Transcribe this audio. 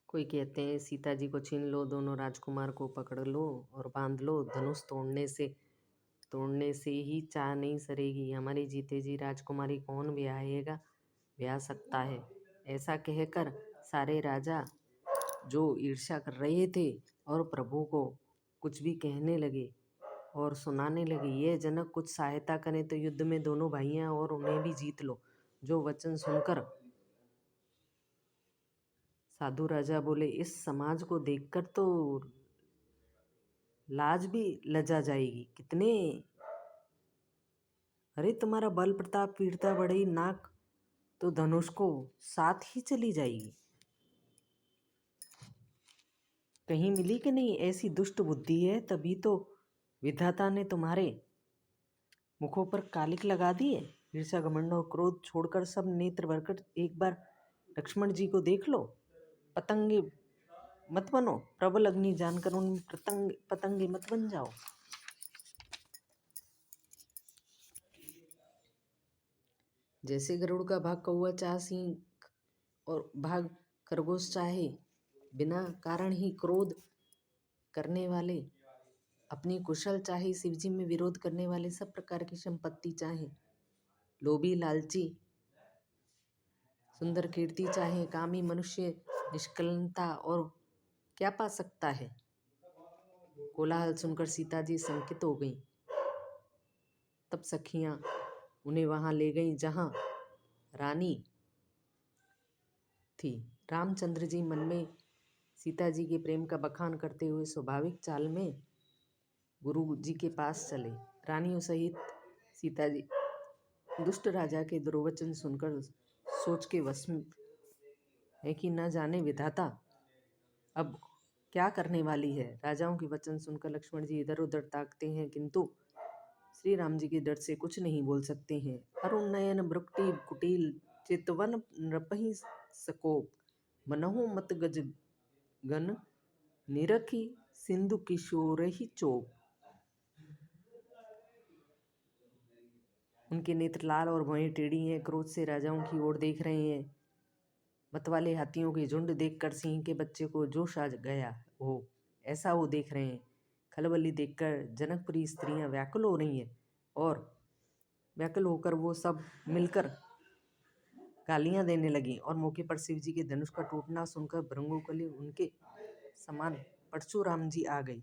कोई कहते हैं सीता जी को छीन लो, दोनों राजकुमार को पकड़ लो और बांध लो, धनुष तोड़ने से ही चाह नहीं सरेगी। हमारी जीते जी राजकुमारी कौन ब्याह सकता है। ऐसा कहकर सारे राजा जो ईर्ष्या कर रहे थे और प्रभु को कुछ भी कहने लगे और सुनाने लगे, ये जनक कुछ सहायता करें तो युद्ध में दोनों भाइयां और उन्हें भी जीत लो। जो वचन सुनकर साधु राजा बोले, इस समाज को देखकर तो लाज भी लजा जाएगी। कितने अरे तुम्हारा बल प्रताप वीरता बढ़ी, नाक तो धनुष को साथ ही चली जाएगी। कहीं मिली कि नहीं ऐसी दुष्ट बुद्धि है, तभी तो विधाता ने तुम्हारे मुखों पर कालिक लगा दी है। ईर्ष्या घमंड और क्रोध छोड़कर सब नेत्र भरकर एक बार लक्ष्मण जी को देख लो। पतंगे मत बनो, प्रबल अग्नि जानकर उन पतंगे मत बन जाओ। जैसे गरुड़ का भाग कौवा चाह सिंह और भाग खरगोश चाहे, बिना कारण ही क्रोध करने वाले, अपनी कुशल चाहे शिवजी में विरोध करने वाले, सब प्रकार की संपत्ति चाहे, लोभी लालची सुंदर कीर्ति चाहे, कामी मनुष्य निष्कलंकता और क्या पा सकता है। कोलाहल सुनकर सीता जी शंकित हो गईं। तब सखियां उन्हें वहां ले गईं जहां रानी थी। रामचंद्र जी मन में सीता जी के प्रेम का बखान करते हुए स्वाभाविक चाल में गुरु जी के पास चले। रानियों सहित सीता जी दुष्ट राजा के दुर्वचन सुनकर सोच के वश में है कि न जाने विधाता अब क्या करने वाली है। राजाओं के वचन सुनकर लक्ष्मण जी इधर उधर ताकते हैं, किंतु श्री राम जी के डर से कुछ नहीं बोल सकते हैं। अरुण नयन ब्रुक्टी कुटिल चितवन नृपहि सकोप, मनहु मत गज गन निरखी सिंधु किशोर ही चोप। उनके नेत्र लाल और भौहें टेढ़ी हैं, क्रोध से राजाओं की ओर देख रहे हैं। मतवाले हाथियों के झुंड देखकर सिंह के बच्चे को जोश आ गया हो, ऐसा वो देख रहे हैं। खलबली देखकर जनकपुरी स्त्रियां व्याकुल हो रही हैं और व्याकुल होकर वो सब मिलकर गालियां देने लगी। और मौके पर शिवजी के धनुष का टूटना सुनकर भृंगुकली उनके समान परशुराम जी आ गई।